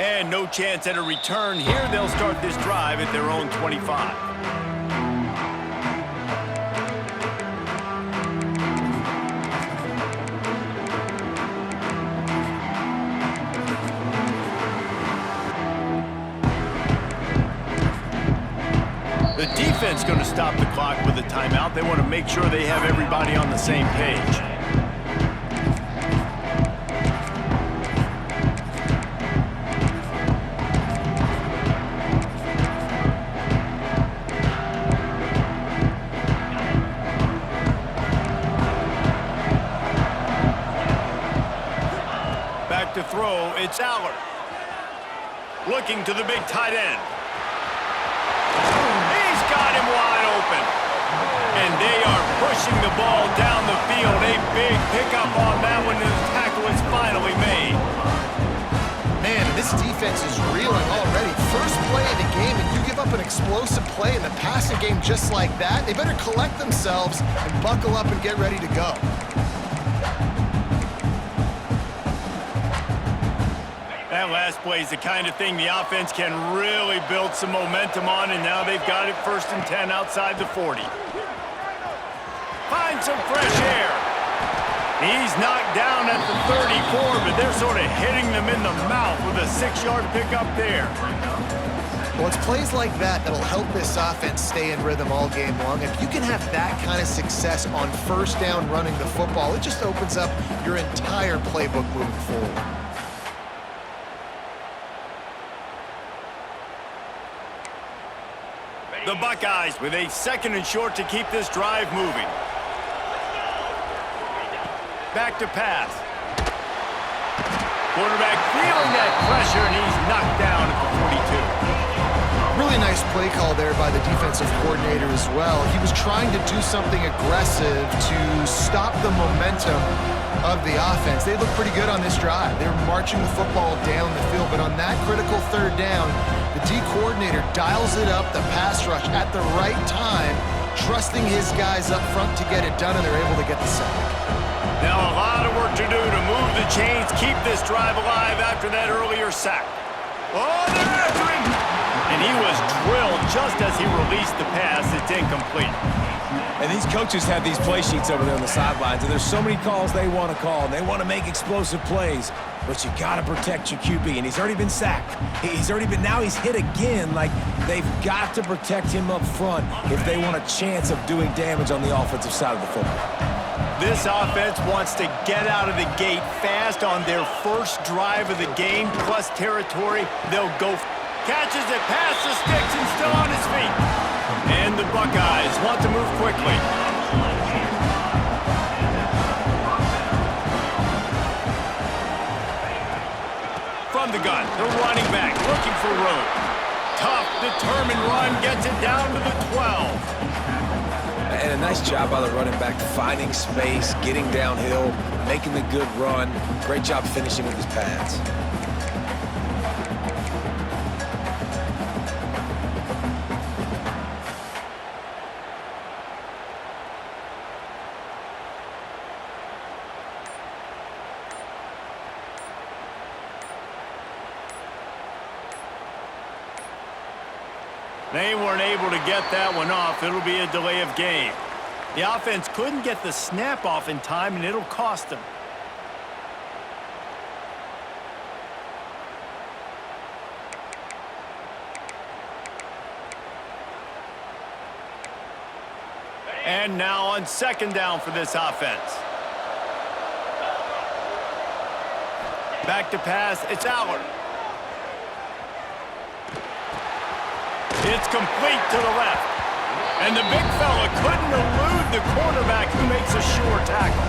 And no chance at a return here. They'll start this drive at their own 25. The defense going to stop the clock with a timeout. They want to make sure they have everybody on the same page. Back to throw, it's Allard. Looking to the big tight end. Got him wide open. And they are pushing the ball down the field. A big pickup on that one, and the tackle is finally made. Man, this defense is reeling already. First play of the game, and you give up an explosive play in the passing game just like that, they better collect themselves and buckle up and get ready to go. That last play is the kind of thing the offense can really build some momentum on, and now they've got it 1st and 10 outside the 40. Find some fresh air. He's knocked down at the 34, but they're sort of hitting them in the mouth with a 6-yard pickup there. Well, it's plays like that that'll help this offense stay in rhythm all game long. If you can have that kind of success on 1st down running the football, it just opens up your entire playbook moving forward. The Buckeyes with a 2nd and short to keep this drive moving. Back to pass. Quarterback feeling that pressure, and he's knocked down at the 42. Really nice play call there by the defensive coordinator as well. He was trying to do something aggressive to stop the momentum of the offense. They look pretty good on this drive. They're marching the football down the field, but on that critical 3rd down, the D coordinator dials it up, the pass rush at the right time, trusting his guys up front to get it done, and they're able to get the sack. Now a lot of work to do to move the chains, keep this drive alive after that earlier sack. Oh, they're after him! And he was drilled just as he released the pass. It's incomplete. And these coaches have these play sheets over there on the sidelines, and there's so many calls they want to call, and they want to make explosive plays, but you got to protect your QB, and he's already been sacked. Now he's hit again. Like, they've got to protect him up front if they want a chance of doing damage on the offensive side of the football. This offense wants to get out of the gate fast on their first drive of the game, plus territory. They'll go. Catches it past the sticks and still on his feet. And the Buckeyes want to move quickly. From the gun, the running back looking for room. Tough, determined run gets it down to the 12. And a nice job by the running back, finding space, getting downhill, making the good run. Great job finishing with his pads. They weren't able to get that one off. It'll be a delay of game. The offense couldn't get the snap off in time, and it'll cost them. And now on 2nd down for this offense. Back to pass, it's Allard. It's complete to the left. And the big fella couldn't elude the quarterback who makes a sure tackle.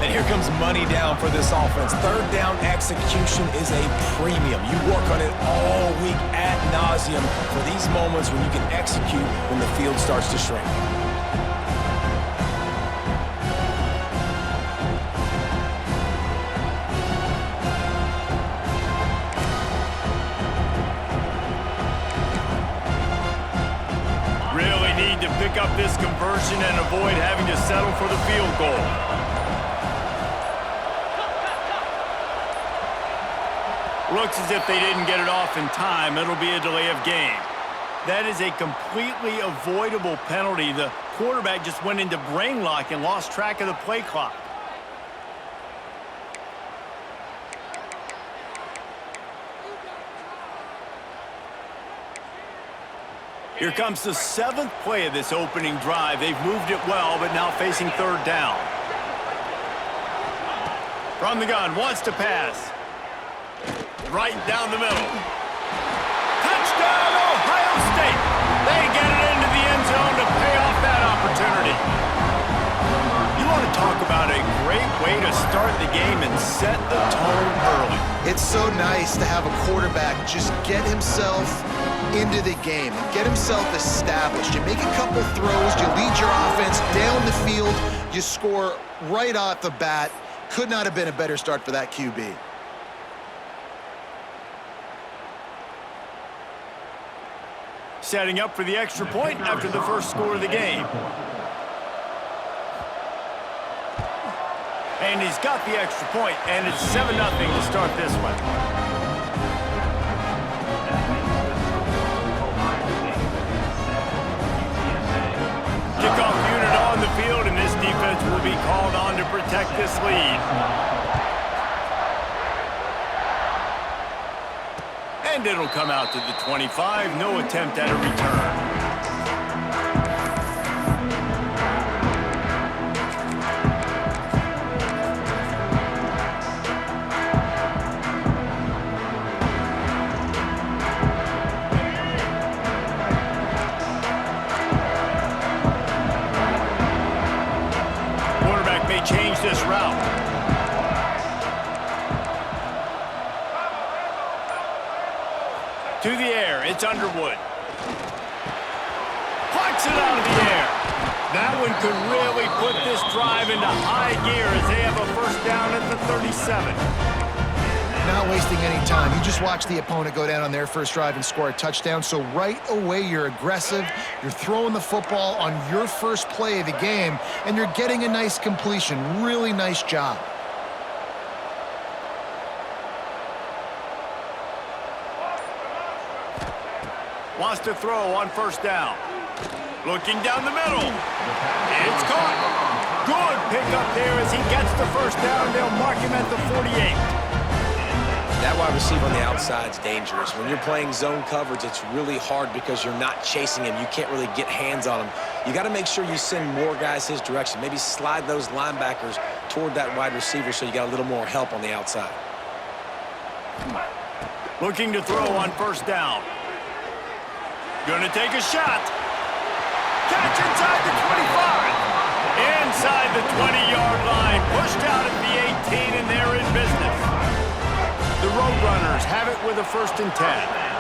And here comes money down for this offense. 3rd down execution is a premium. You work on it all week ad nauseum for these moments when you can execute when the field starts to shrink. Pick up this conversion and avoid having to settle for the field goal. Looks as if they didn't get it off in time. It'll be a delay of game. That is a completely avoidable penalty. The quarterback just went into brain lock and lost track of the play clock. Here comes the 7th play of this opening drive. They've moved it well, but now facing 3rd down. From the gun, wants to pass. Right down the middle. Touchdown, Ohio State! They get it into the end zone to pay off that opportunity. You want to talk about a great way to start the game and set the tone early. It's so nice to have a quarterback just get himself into the game and get himself established. You make a couple throws, you lead your offense down the field, you score right off the bat. Could not have been a better start for that QB. Setting up for the extra point after the first score of the game. And he's got the extra point, and it's 7-0 to start this one. Kickoff unit on the field, and this defense will be called on to protect this lead. And it'll come out to the 25. No attempt at a return. Quarterback may change this route. To the air, it's Underwood. Plucks it out of the air. That one could really put this drive into high gear as they have a first down at the 37. Not wasting any time. You just watch the opponent go down on their first drive and score a touchdown. So right away, you're aggressive. You're throwing the football on your first play of the game, and you're getting a nice completion. Really nice job. Wants to throw on first down. Looking down the middle. It's caught. Good pickup there as he gets the first down. They'll mark him at the 48. That wide receiver on the outside is dangerous. When you're playing zone coverage, it's really hard because you're not chasing him. You can't really get hands on him. You got to make sure you send more guys his direction. Maybe slide those linebackers toward that wide receiver so you got a little more help on the outside. Looking to throw on first down. Gonna take a shot. Catch inside the 25. Inside the 20-yard line. Pushed out at the 18, and they're in business. The Roadrunners have it with a 1st and 10.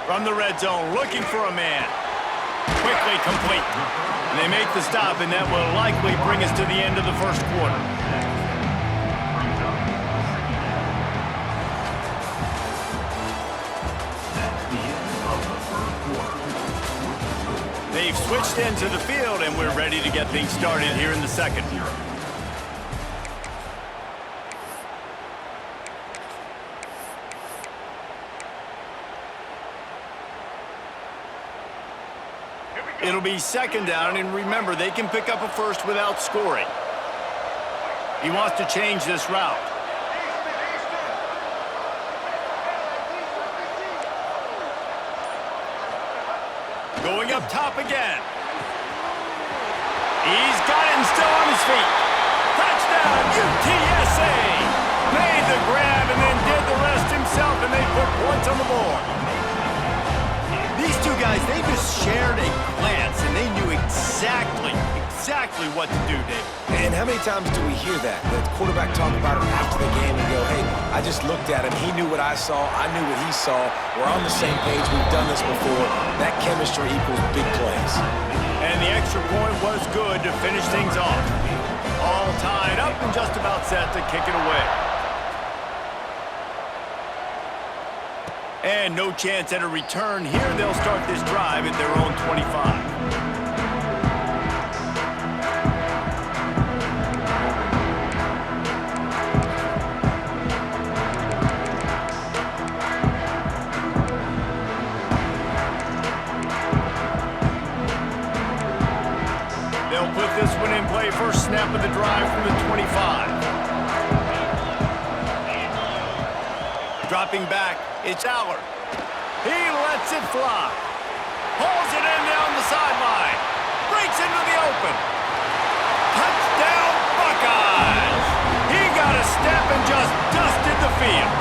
From the red zone, looking for a man. Quickly complete. And they make the stop, and that will likely bring us to the end of the first quarter. They've switched into the field, and we're ready to get things started here in the second. It'll be 2nd down, and remember, they can pick up a first without scoring. He wants to change this route. Going up top again. He's got it and still on his feet. Touchdown, UTSA! Made the grab and then did the rest himself, and they put points on the board. These two guys, they just shared a glance, and they knew exactly what to do, David. And how many times do we hear that? The quarterback talk about it after the game and go, hey, I just looked at him. He knew what I saw. I knew what he saw. We're on the same page. We've done this before. That chemistry equals big plays. And the extra point was good to finish things off. All tied up and just about set to kick it away. And no chance at a return here. They'll start this drive at their own 25. They'll put this one in play. First snap of the drive from the 25. Dropping back, it's Aller. He lets it fly. Pulls it in down the sideline. Breaks into the open. Touchdown, Buckeyes! He got a step and just dusted the field.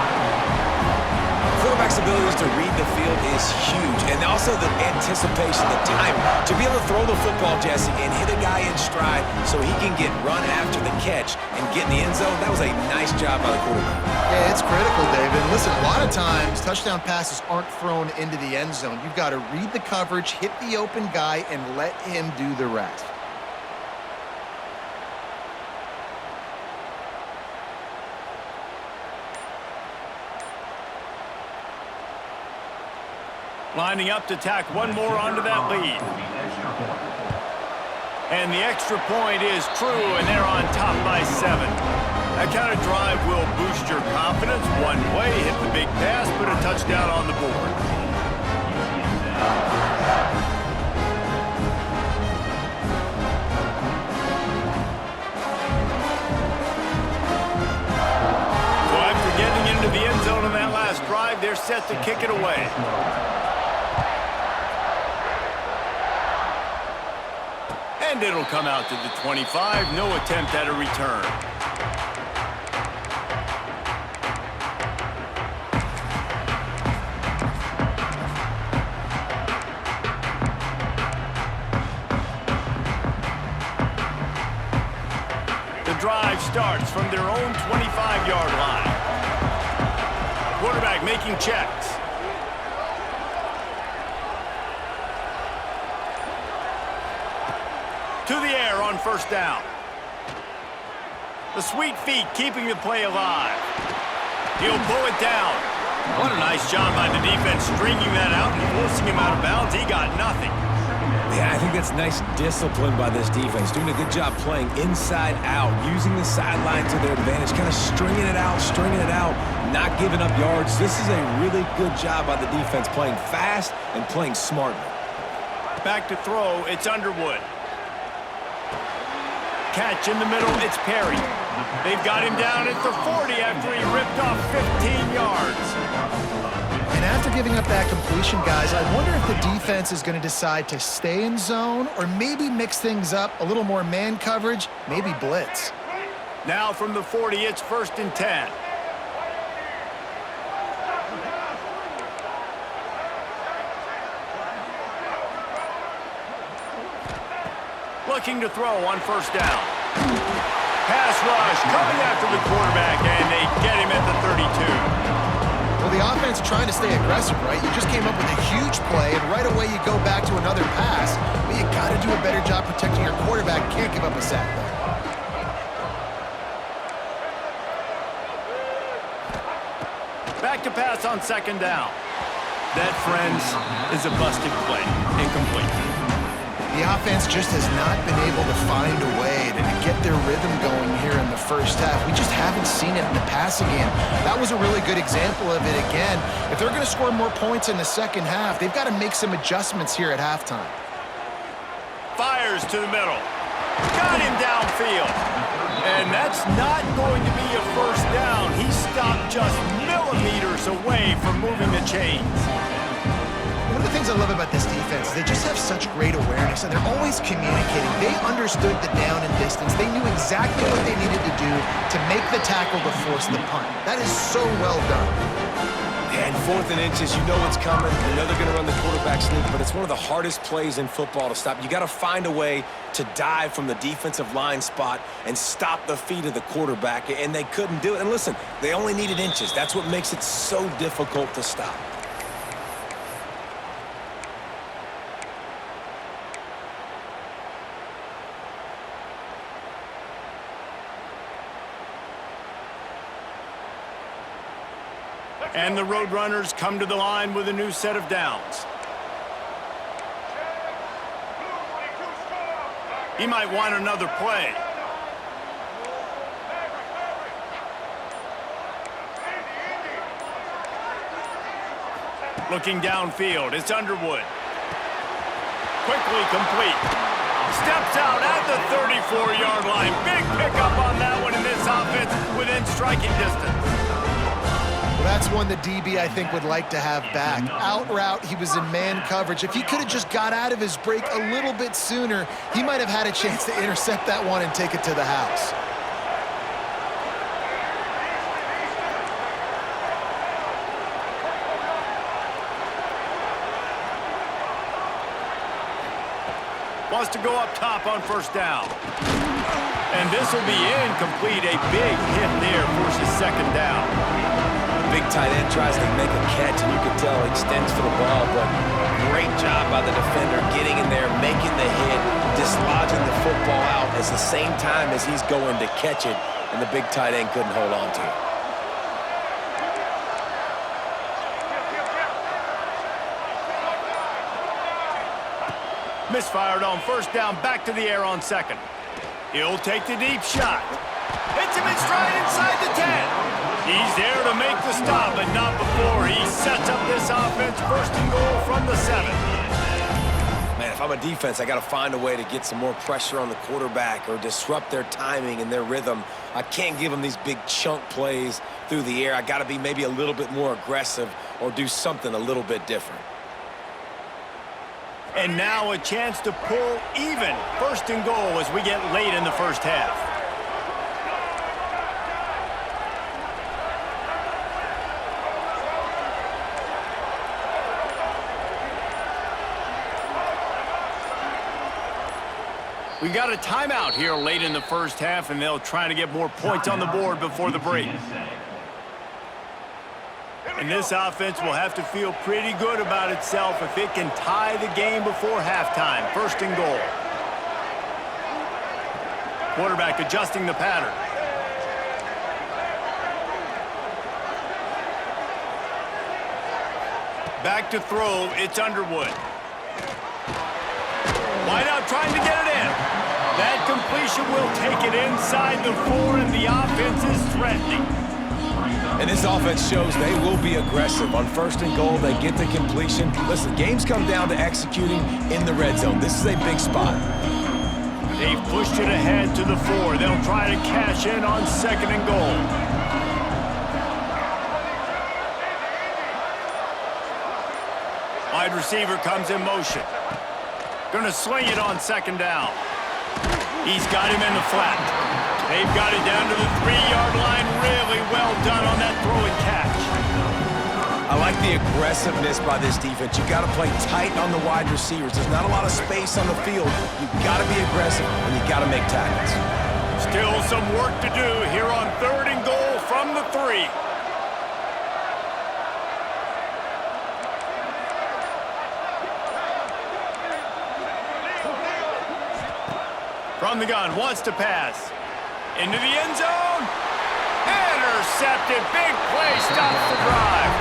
Quarterback's abilities to read the field is huge, and also the anticipation, the time to be able to throw the football, Jesse, and hit a guy in stride so he can get run after the catch and get in the end zone. That was a nice job by the quarterback. Yeah, it's critical, David. Listen, a lot of times touchdown passes aren't thrown into the end zone. You've got to read the coverage, hit the open guy, and let him do the rest. Lining up to tack one more onto that lead. And the extra point is true, and they're on top by 7. That kind of drive will boost your confidence. One way, hit the big pass, put a touchdown on the board. So after getting into the end zone on that last drive, they're set to kick it away. And it'll come out to the 25. No attempt at a return. The drive starts from their own 25-yard line. Quarterback making checks. To the air on first down. The sweet feet keeping the play alive. He'll pull it down. What a nice job by the defense stringing that out and forcing him out of bounds. He got nothing. Yeah, I think that's nice discipline by this defense. Doing a good job playing inside out, using the sideline to their advantage, kind of stringing it out, not giving up yards. This is a really good job by the defense, playing fast and playing smartly. Back to throw, it's Underwood. Catch in the middle, it's Perry. They've got him down at the 40 after he ripped off 15 yards. And after giving up that completion, guys, I wonder if the defense is going to decide to stay in zone or maybe mix things up, a little more man coverage, maybe blitz. Now from the 40, it's 1st and 10. Looking to throw on first down. Pass rush coming after the quarterback, and they get him at the 32. Well, the offense trying to stay aggressive, right? You just came up with a huge play, and right away you go back to another pass, but you got to do a better job protecting your quarterback. Can't give up a sack there. Back to pass on second down. That, friends, is a busted play. Incomplete. The offense just has not been able to find a way to get their rhythm going here in the first half. We just haven't seen it in the passing game. That was a really good example of it again. If they're going to score more points in the second half, they've got to make some adjustments here at halftime. Fires to the middle. Got him downfield. And that's not going to be a first down. He stopped just millimeters away from moving the chains. One of the things I love about this defense is they just have such great awareness, and they're always communicating. They understood the down and distance. They knew exactly what they needed to do to make the tackle to force the punt. That is so well done. And 4th and inches, you know it's coming. You know they're going to run the quarterback sneak, but it's one of the hardest plays in football to stop. You got to find a way to dive from the defensive line spot and stop the feet of the quarterback, and they couldn't do it. And listen, they only needed inches. That's what makes it so difficult to stop. And the Roadrunners come to the line with a new set of downs. He might want another play. Looking downfield, it's Underwood. Quickly complete. Steps out at the 34-yard line. Big pickup on that one in this offense within striking distance. Well, that's one the DB, I think, would like to have back. Out route, he was in man coverage. If he could have just got out of his break a little bit sooner, he might have had a chance to intercept that one and take it to the house. Wants to go up top on first down. And this will be incomplete. A big hit there, forces second down. Big tight end tries to make a catch, and you can tell he extends for the ball, but great job by the defender getting in there, making the hit, dislodging the football out at the same time as he's going to catch it, and the big tight end couldn't hold on to it. Misfired on first down, back to the air on second. He'll take the deep shot. Hits him in stride inside the 10. He's there to make the stop, but not before. He sets up this offense first and goal from the 7. Man, if I'm a defense, I got to find a way to get some more pressure on the quarterback or disrupt their timing and their rhythm. I can't give them these big chunk plays through the air. I got to be maybe a little bit more aggressive or do something a little bit different. And now a chance to pull even. First and goal as we get late in the first half. We've got a timeout here late in the first half, and they'll try to get more points on the board before the break. And this offense will have to feel pretty good about itself if it can tie the game before halftime. First and goal. Quarterback adjusting the pattern. Back to throw, it's Underwood. Wideout trying to get it in. That completion will take it inside the 4, and the offense is threatening. And this offense shows they will be aggressive. On first and goal, they get the completion. Listen, games come down to executing in the red zone. This is a big spot. They've pushed it ahead to the 4. They'll try to cash in on second and goal. Wide receiver comes in motion. Gonna sling it on second down. He's got him in the flat. They've got it down to the 3-yard line. Really well done on that throw and catch. I like the aggressiveness by this defense. You got to play tight on the wide receivers. There's not a lot of space on the field. You got to be aggressive, and you got to make tackles. Still some work to do here on third and goal from the 3. From the gun, wants to pass. Into the end zone. Intercepted. Big play, stops the drive.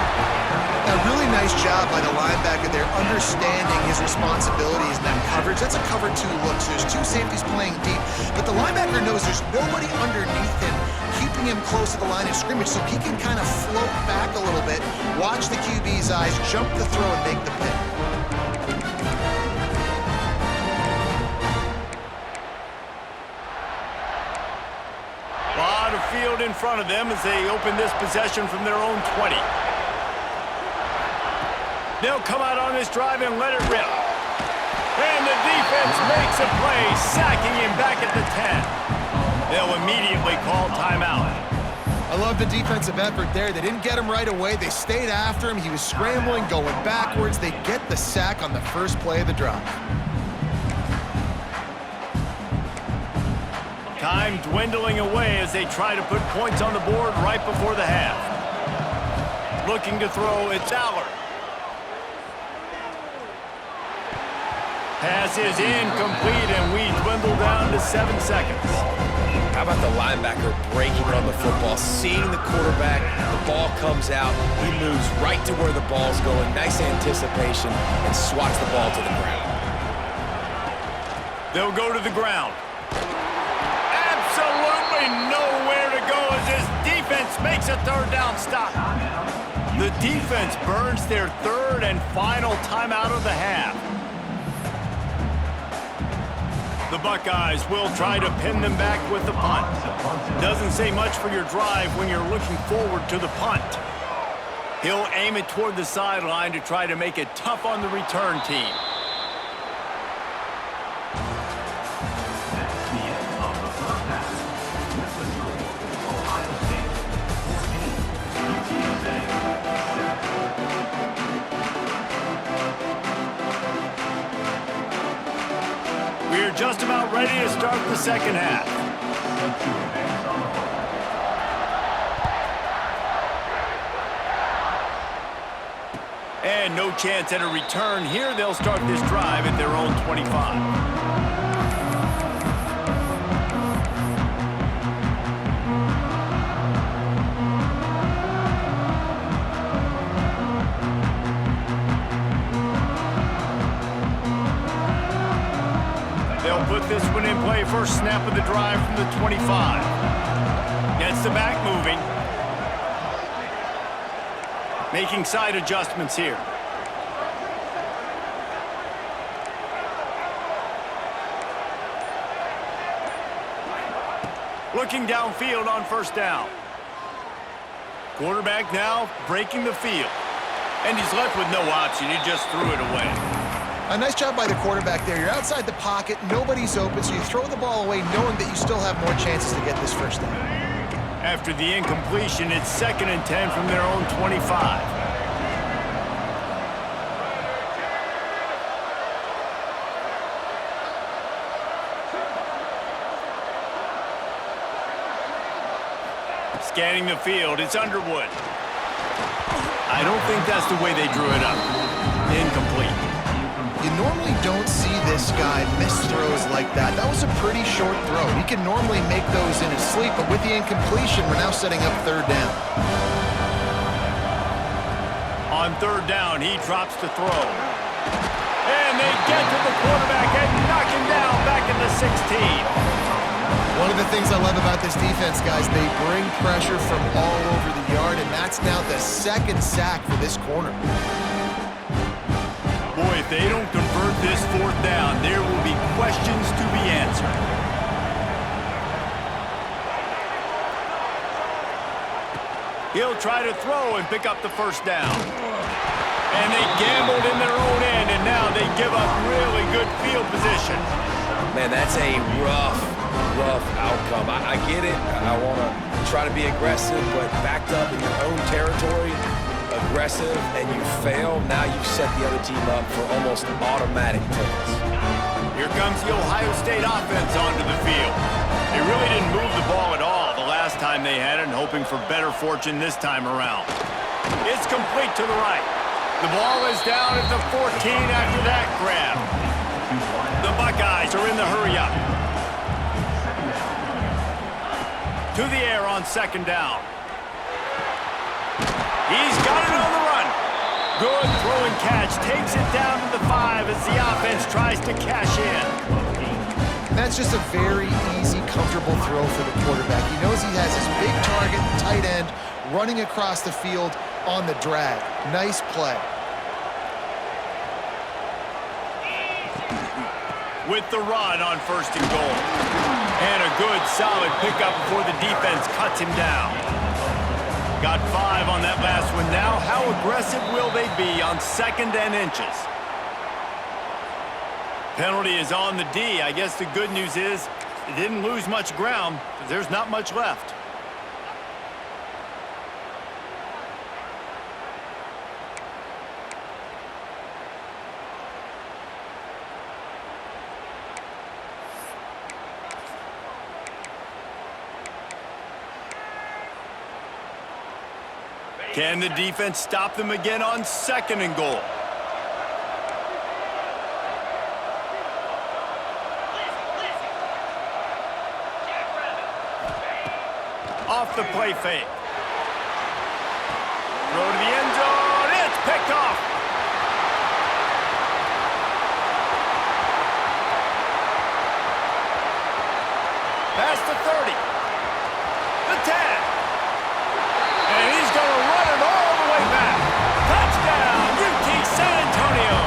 A really nice job by the linebacker there, understanding his responsibilities in that coverage. That's a cover 2 look, so there's 2 safeties playing deep, but the linebacker knows there's nobody underneath him, keeping him close to the line of scrimmage so he can kind of float back a little bit, watch the QB's eyes, jump the throw, and make the pick. Field in front of them as they open this possession from their own 20. They'll come out on this drive and let it rip. And the defense makes a play, sacking him back at the 10. They'll immediately call timeout. I love the defensive effort there. They didn't get him right away. They stayed after him. He was scrambling, going backwards. They get the sack on the first play of the drive. Time dwindling away as they try to put points on the board right before the half. Looking to throw, it's Aller. Pass is incomplete, and we dwindle down to 7 seconds. How about the linebacker breaking on the football, seeing the quarterback, the ball comes out, he moves right to where the ball's going, nice anticipation, and swats the ball to the ground. They'll go to the ground. Absolutely nowhere to go as this defense makes a third down stop. The defense burns their third and final timeout of the half. The Buckeyes will try to pin them back with the punt. Doesn't say much for your drive when you're looking forward to the punt. He'll aim it toward the sideline to try to make it tough on the return team. We're just about ready to start the second half. And no chance at a return here. They'll start this drive at their own 25. They'll put this one in play. First snap of the drive from the 25. Gets the back moving. Making side adjustments here. Looking downfield on first down. Quarterback now breaking the field. And he's left with no option. He just threw it away. A nice job by the quarterback there. You're outside the pocket, nobody's open, so you throw the ball away knowing that you still have more chances to get this first down. After the incompletion, it's 2nd and 10 from their own 25. Scanning the field, it's Underwood. I don't think that's the way they drew it up. Incomplete. You normally don't see this guy miss throws like that. That was a pretty short throw. He can normally make those in his sleep, but with the incompletion, we're now setting up third down. On third down, he drops to throw. And they get to the quarterback and knock him down back in the 16. One of the things I love about this defense, guys, they bring pressure from all over the yard, and that's now the 2nd sack for this corner. Boy, if they don't convert this 4th down, there will be questions to be answered. He'll try to throw and pick up the first down. And they gambled in their own end, and now they give up really good field position. Man, that's a rough outcome. I get it. I want to try to be aggressive, but backed up in your own territory, aggressive, and you fail, now you've set the other team up for almost automatic points. Here comes the Ohio State offense onto the field. They really didn't move the ball at all the last time they had it, and hoping for better fortune this time around. It's complete to the right. The ball is down at the 14 after that grab. The Buckeyes are in the hurry-up. To the air on 2nd down. He's got it on the run. Good throw and catch. Takes it down to the 5 as the offense tries to cash in. That's just a very easy, comfortable throw for the quarterback. He knows he has his big target, the tight end, running across the field on the drag. Nice play. With the run on 1st and goal. And a good, solid pickup before the defense cuts him down. Got 5 on that last one. Now, how aggressive will they be on 2nd and inches? Penalty is on the D. I guess the good news is it didn't lose much ground. There's not much left. Can the defense stop them again on 2nd and goal? the play fake. Throw to the end zone. It's picked off. Past the 30. The 10. And he's going to run it all the way back. Touchdown, UT San Antonio.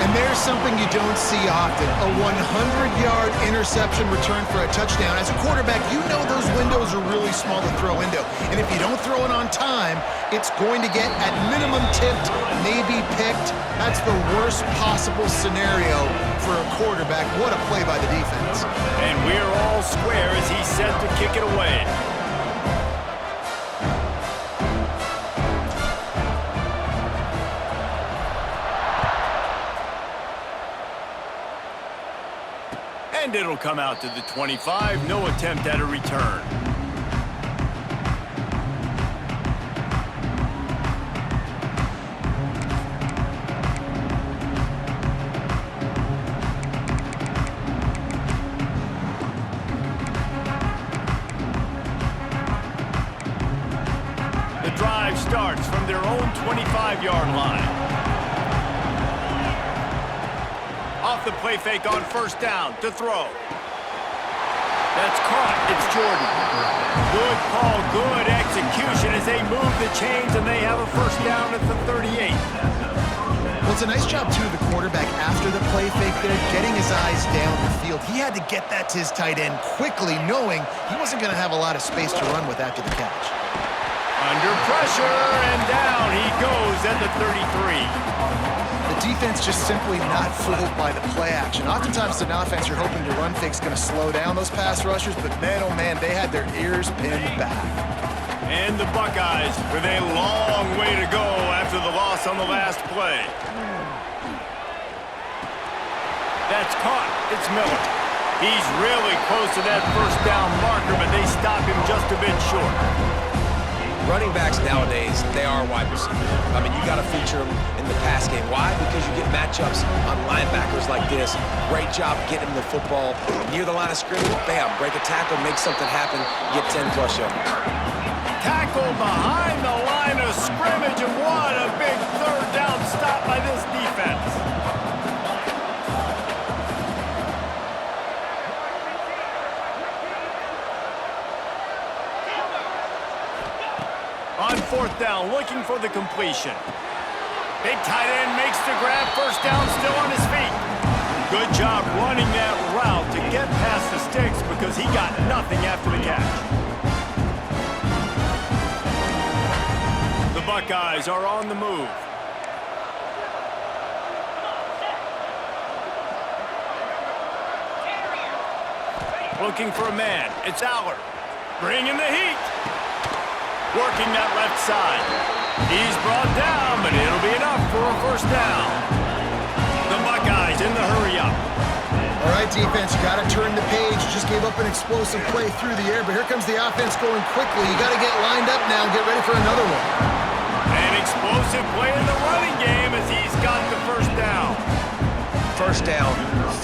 And there's something you don't see often, a 100-yard interception return for a touchdown. As a quarterback, you know those windows are really small to throw into. And if you don't throw it on time, it's going to get at minimum tipped, maybe picked. That's the worst possible scenario for a quarterback. What a play by the defense. And we're all square as he's set to kick it away. And it'll come out to the 25. No attempt at a return. The drive starts from their own 25-yard line. Off the play fake on first down to throw. That's caught. It's Jordan. Good call, good execution as they move the chains and they have a first down at the 38. Well, it's a nice job, too, of the quarterback after the play fake there, getting his eyes down the field. He had to get that to his tight end quickly, knowing he wasn't going to have a lot of space to run with after the catch. Under pressure, and down he goes at the 33. The defense just simply not fooled by the play action. Oftentimes, an offense you're hoping your run fake's going to slow down those pass rushers, but man, oh man, they had their ears pinned back. And the Buckeyes with a long way to go after the loss on the last play. That's caught. It's Miller. He's really close to that first down marker, but they stop him just a bit short. Running backs nowadays, they are wide receivers. I mean, you got to feature them in the pass game. Why? Because you get matchups on linebackers like this. Great job getting the football near the line of scrimmage. Bam, break a tackle, make something happen, get 10-plus yards. Tackle behind the line of scrimmage, and what a big third down stop by this defense. On fourth down, looking for the completion. Big tight end makes the grab, first down, still on his feet. Good job running that route to get past the sticks because he got nothing after the catch. The Buckeyes are on the move. Looking for a man, it's Aller. Bringing the heat. Working that left side. He's brought down, but it'll be enough for a first down. The Buckeyes in the hurry-up. All right, defense, you got to turn the page. You just gave up an explosive play through the air, but here comes the offense going quickly. You got to get lined up now and get ready for another one. An explosive play in the running game as he's got the first down. First down,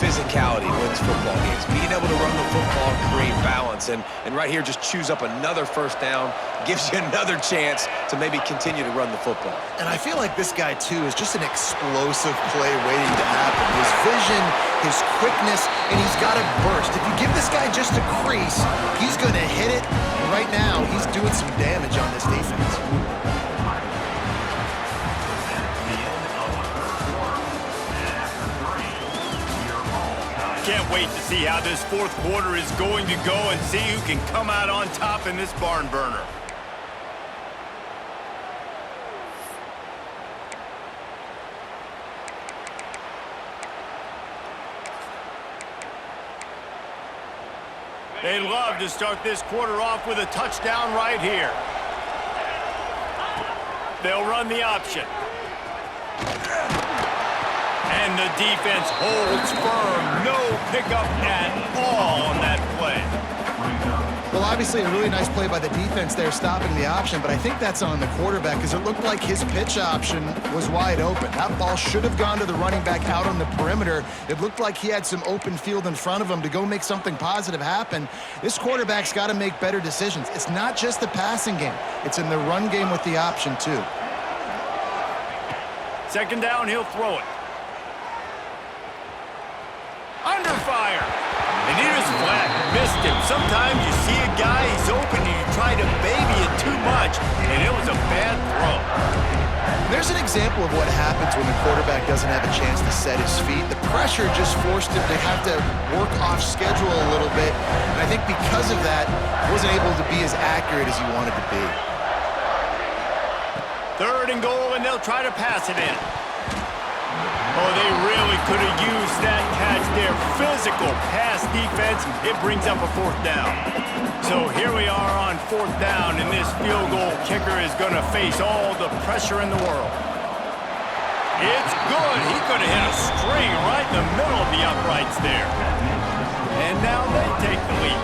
physicality wins football games. Being able to run the football, create balance, and right here, just choose up another first down, gives you another chance to maybe continue to run the football. And I feel like this guy, too, is just an explosive play waiting to happen. His vision, his quickness, and he's got a burst. If you give this guy just a crease, he's going to hit it. And right now, he's doing some damage on this defense. Can't wait to see how this fourth quarter is going to go and see who can come out on top in this barn burner. They'd love to start this quarter off with a touchdown right here. They'll run the option. And the defense holds firm. No pickup at all on that play. Well, Well, obviously a really nice play by the defense there, stopping the option, but I think that's on the quarterback because it looked like his pitch option was wide open. That ball should have gone to the running back out on the perimeter. It looked like he had some open field in front of him to go make something positive happen. This quarterback's got to make better decisions. It's not just the passing game. It's in the run game with the option, too. Second down, he'll throw it. Under fire. And he just flat missed him. Sometimes you see a guy, he's open, and you try to baby it too much, and it was a bad throw. There's an example of what happens when the quarterback doesn't have a chance to set his feet. The pressure just forced him to have to work off schedule a little bit, and I think because of that, he wasn't able to be as accurate as he wanted to be. Third and goal, and they'll try to pass it in. Oh, they really could have used that catch there. Physical pass defense. It brings up a fourth down. So here we are on fourth down, and this field goal kicker is going to face all the pressure in the world. It's good. He could have hit a string right in the middle of the uprights there. And now they take the lead.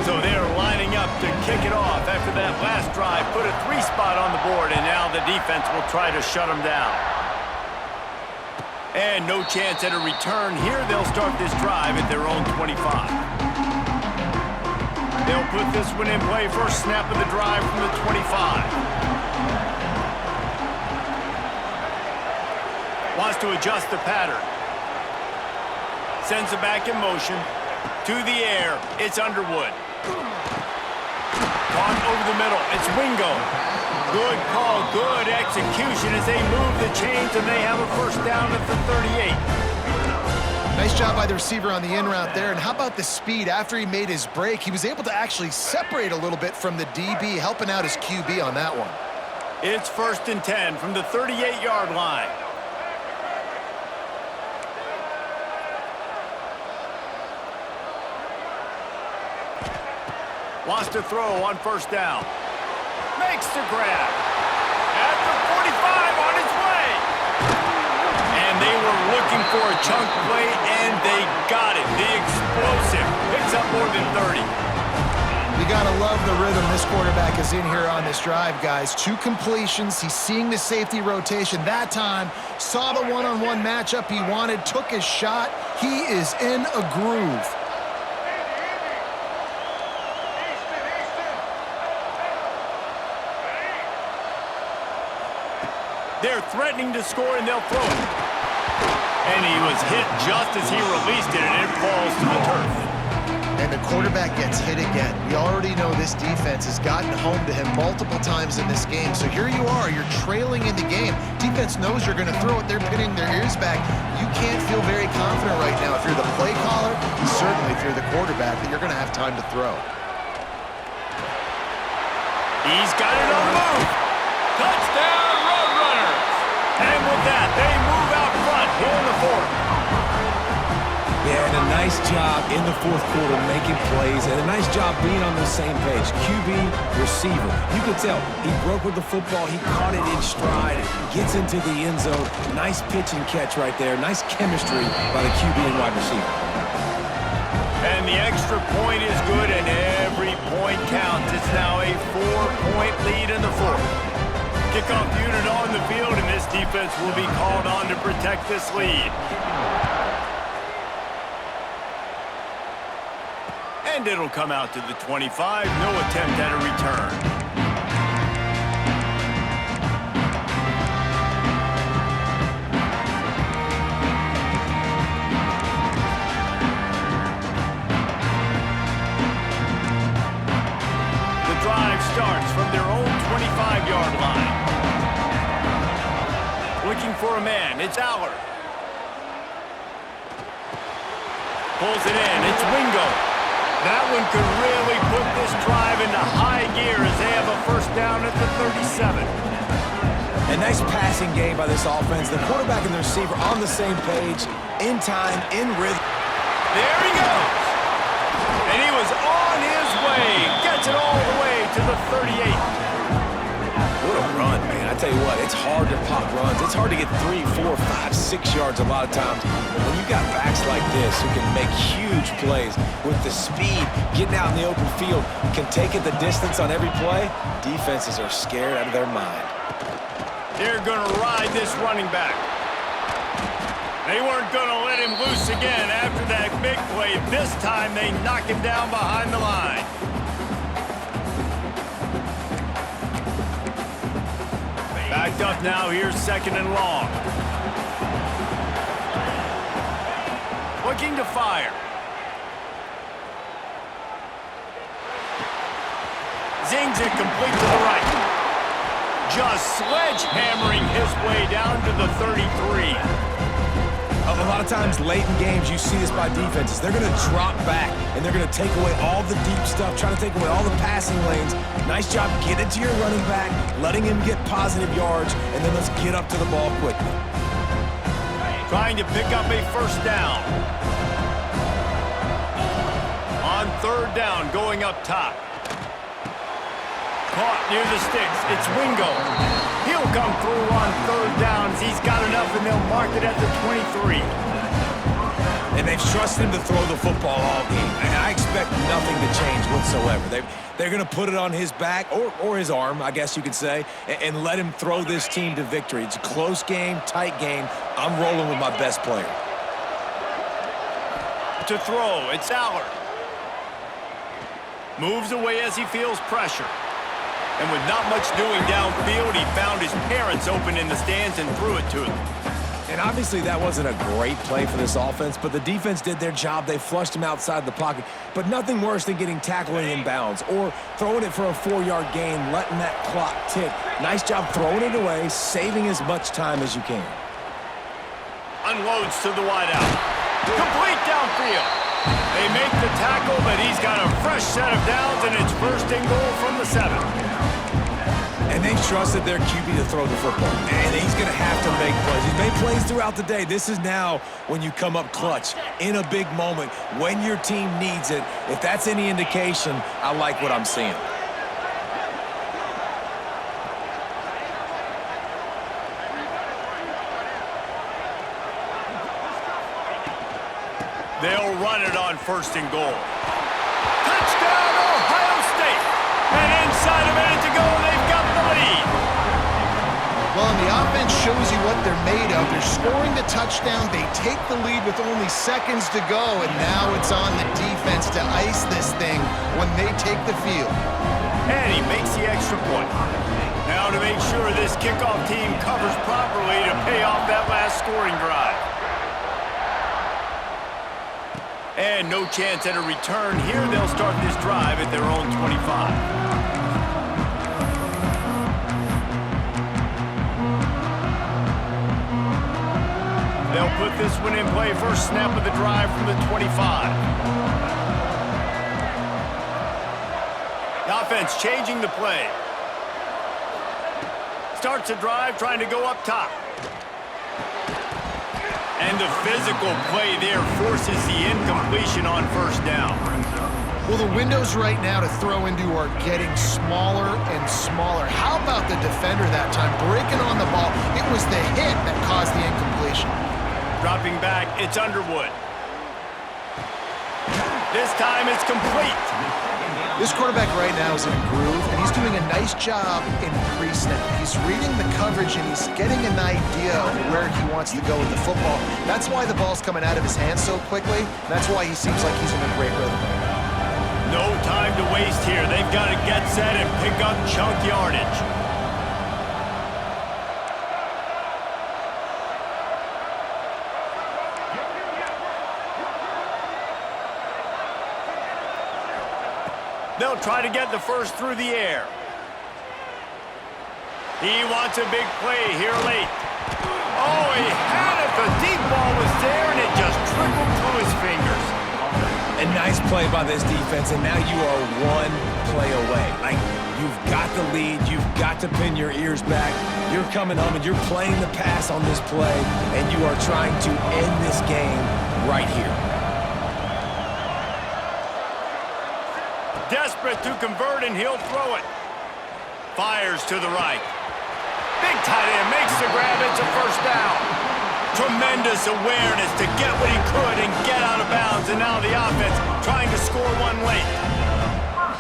So they're lining up to kick it off after that last drive. Put a 3-spot on the board, and now the defense will try to shut them down. And no chance at a return here. They'll start this drive at their own 25. They'll put this one in play. First snap of the drive from the 25. Wants to adjust the pattern. Sends it back in motion. To the air. It's Underwood. Caught over the middle. It's Wingo. Good call, good execution as they move the chains, and they have a first down at the 38. Nice job by the receiver on the in route there. And how about the speed? After he made his break, he was able to actually separate a little bit from the DB, helping out his QB on that one. It's first and 10 from the 38-yard line. Wants to throw on first down. Makes the grab. At the 45 on his way. And they were looking for a chunk play, and they got it. The explosive picks up more than 30. You got to love the rhythm this quarterback is in here on this drive, guys. 2 completions. He's seeing the safety rotation that time. Saw the one-on-one matchup he wanted. Took his shot. He is in a groove. They're threatening to score, and they'll throw it. And he was hit just as he released it, and it falls to the turf. And the quarterback gets hit again. We already know this defense has gotten home to him multiple times in this game. So here you are, you're trailing in the game. Defense knows you're going to throw it. They're pinning their ears back. You can't feel very confident right now if you're the play caller, and certainly if you're the quarterback, that you're going to have time to throw. He's got it on the move. Touchdown! And with that, they move out front here in the fourth. Yeah, and a nice job in the fourth quarter making plays, and a nice job being on the same page. QB, receiver. You could tell he broke with the football. He caught it in stride, gets into the end zone. Nice pitch and catch right there. Nice chemistry by the QB and wide receiver. And the extra point is good, and every point counts. It's now a 4-point lead in the fourth. Kickoff unit on the field, and this defense will be called on to protect this lead. And it'll come out to the 25. No attempt at a return. The drive starts from their own 25-yard line. Looking for a man. It's Allard. Pulls it in. It's Wingo. That one could really put this drive into high gear as they have a first down at the 37. A nice passing game by this offense. The quarterback and the receiver on the same page, in time, in rhythm. There he goes. And he was on his way. Gets it all the way to the 38. What a run, man. I tell you what, it's hard to pop runs. It's hard to get 3, 4, 5, 6 yards a lot of times. But when you've got backs like this who can make huge plays with the speed, getting out in the open field, can take it the distance on every play, defenses are scared out of their mind. They're going to ride this running back. They weren't going to let him loose again after that big play. This time they knock him down behind the line. Backed up now, here's 2nd and long. Looking to fire. Zings it complete to the right. Just sledgehammering his way down to the 33. A lot of times late in games, you see this by defenses. They're going to drop back, and they're going to take away all the deep stuff, trying to take away all the passing lanes. Nice job getting to your running back, letting him get positive yards, and then let's get up to the ball quickly. Trying to pick up a 1st down. On 3rd down, going up top. Caught near the sticks. It's Wingo. He'll come through on 3rd downs. He's got enough, and they'll mark it at the 23. And they've trusted him to throw the football all game. And I expect nothing to change whatsoever. They're going to put it on his back, or his arm, I guess you could say, and let him throw this team to victory. It's a close game, tight game. I'm rolling with my best player. To throw, it's Allard. Moves away as he feels pressure. And with not much doing downfield, he found his parents open in the stands and threw it to them. And obviously that wasn't a great play for this offense, but the defense did their job. They flushed him outside the pocket. But nothing worse than getting tackled in bounds or throwing it for a 4-yard gain, letting that clock tick. Nice job throwing it away, saving as much time as you can. Unloads to the wideout. Complete downfield. They make the tackle, but he's got a fresh set of downs, and it's 1st and goal from the 7. And they've trusted their QB to throw the football. And he's going to have to make plays. He's made plays throughout the day. This is now when you come up clutch in a big moment when your team needs it. If that's any indication, I like what I'm seeing. They'll run it on 1st and goal. Touchdown, Ohio State! And inside a minute to go, they've got the lead. Well, and the offense shows you what they're made of. They're scoring the touchdown. They take the lead with only seconds to go, and now it's on the defense to ice this thing when they take the field. And he makes the extra point. Now to make sure this kickoff team covers properly to pay off that last scoring drive. And no chance at a return here. They'll start this drive at their own 25. They'll put this one in play. First snap of the drive from the 25. The offense changing the play. Starts a drive trying to go up top. And the physical play there forces the incompletion on 1st down. Well, the windows right now to throw into are getting smaller and smaller. How about the defender that time breaking on the ball? It was the hit that caused the incompletion. Dropping back, it's Underwood. This time it's complete. This quarterback right now is in a groove, and he's doing a nice job in pre-snap. He's reading the coverage, and he's getting an idea of where he wants to go with the football. That's why the ball's coming out of his hands so quickly. That's why he seems like he's in a great rhythm right now. No time to waste here. They've got to get set and pick up chunk yardage. They'll try to get the first through the air. He wants a big play here late. Oh, he had it. The deep ball was there, and it just trickled through his fingers. A nice play by this defense, and now you are one play away. Like, you've got the lead. You've got to pin your ears back. You're coming home, and you're playing the pass on this play, and you are trying to end this game right here. Desperate to convert, and he'll throw it. Fires to the right. Big tight end makes the grab. It's a first down. Tremendous awareness to get what he could and get out of bounds. And now the offense trying to score one late.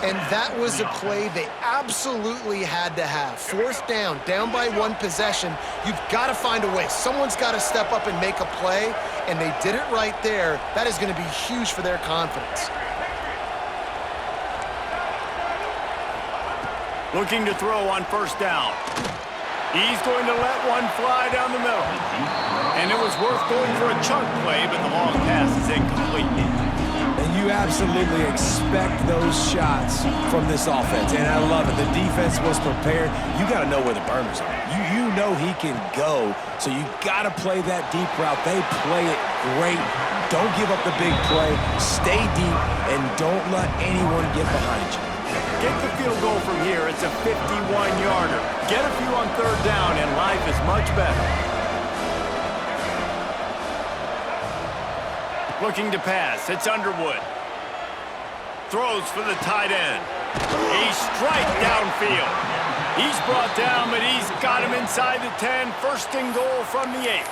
And that was a play they absolutely had to have. Fourth down, down by one possession. You've got to find a way. Someone's got to step up and make a play, and they did it right there. That is going to be huge for their confidence. Looking to throw on first down. He's going to let one fly down the middle. And it was worth going for a chunk play, but the long pass is incomplete. And you absolutely expect those shots from this offense, and I love it. The defense was prepared. You got to know where the burners are. You know he can go, so you got to play that deep route. They play it great. Don't give up the big play. Stay deep, and don't let anyone get behind you. Get the field goal from here. It's a 51-yarder. Get a few on third down, and life is much better. Looking to pass. It's Underwood. Throws for the tight end. A strike downfield. He's brought down, but he's got him inside the 10. First and goal from the 8.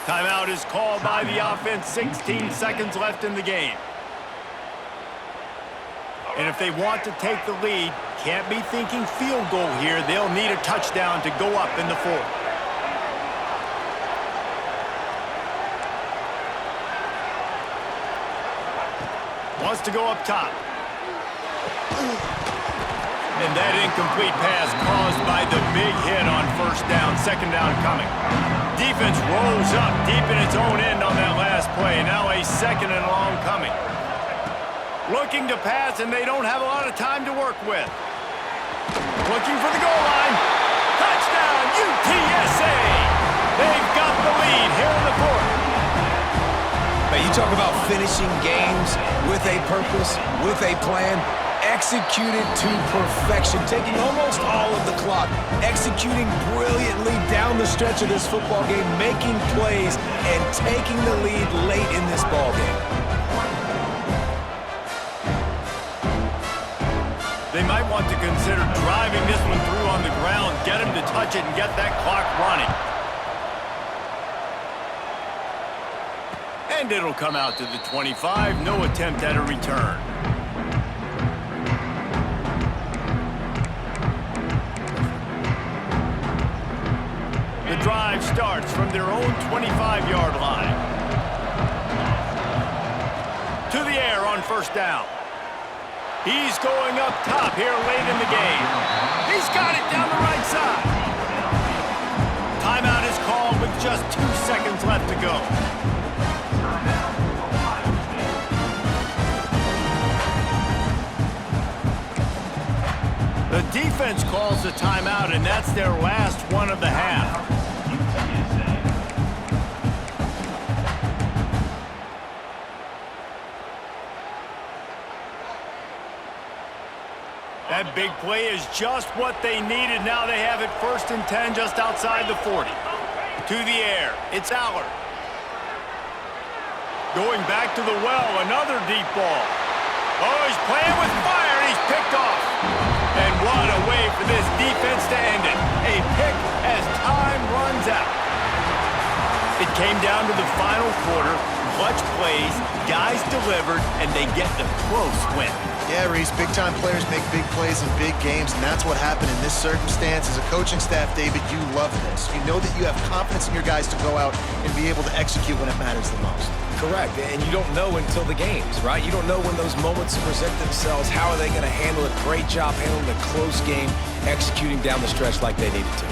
Timeout is called by the offense. 16 seconds left in the game. And if they want to take the lead, can't be thinking field goal here. They'll need a touchdown to go up in the fourth. Wants to go up top. And that incomplete pass caused by the big hit on first down. Second down coming. Defense rolls up deep in its own end on that last play. Now a second and long coming. Looking to pass, and they don't have a lot of time to work with. Looking for the goal line. Touchdown, UTSA! They've got the lead here in the fourth. Now, you talk about finishing games with a purpose, with a plan, executed to perfection, taking almost all of the clock, executing brilliantly down the stretch of this football game, making plays, and taking the lead late in this ball game. They might want to consider driving this one through on the ground, get him to touch it, and get that clock running. And it'll come out to the 25. No attempt at a return. The drive starts from their own 25-yard line. To the air on first down. He's going up top here late in the game. He's got it down the right side. Timeout is called with just 2 seconds left to go. The defense calls the timeout, and that's their last one of the half. That big play is just what they needed. Now they have it 1st and 10 just outside the 40. To the air, it's Allard. Going back to the well, another deep ball. Oh, he's playing with fire, and he's picked off. And what a way for this defense to end it. A pick as time runs out. It came down to the final quarter. Clutch plays, guys delivered, and they get the close win. Yeah, Reese, big-time players make big plays in big games, and that's what happened in this circumstance. As a coaching staff, David, you love this. You know that you have confidence in your guys to go out and be able to execute when it matters the most. Correct, and you don't know until the games, right? You don't know when those moments present themselves. How are they going to handle it? Great job handling a close game, executing down the stretch like they needed to.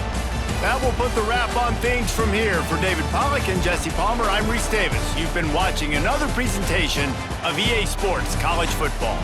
That will put the wrap on things from here. For David Pollack and Jesse Palmer, I'm Reese Davis. You've been watching another presentation of EA Sports College Football.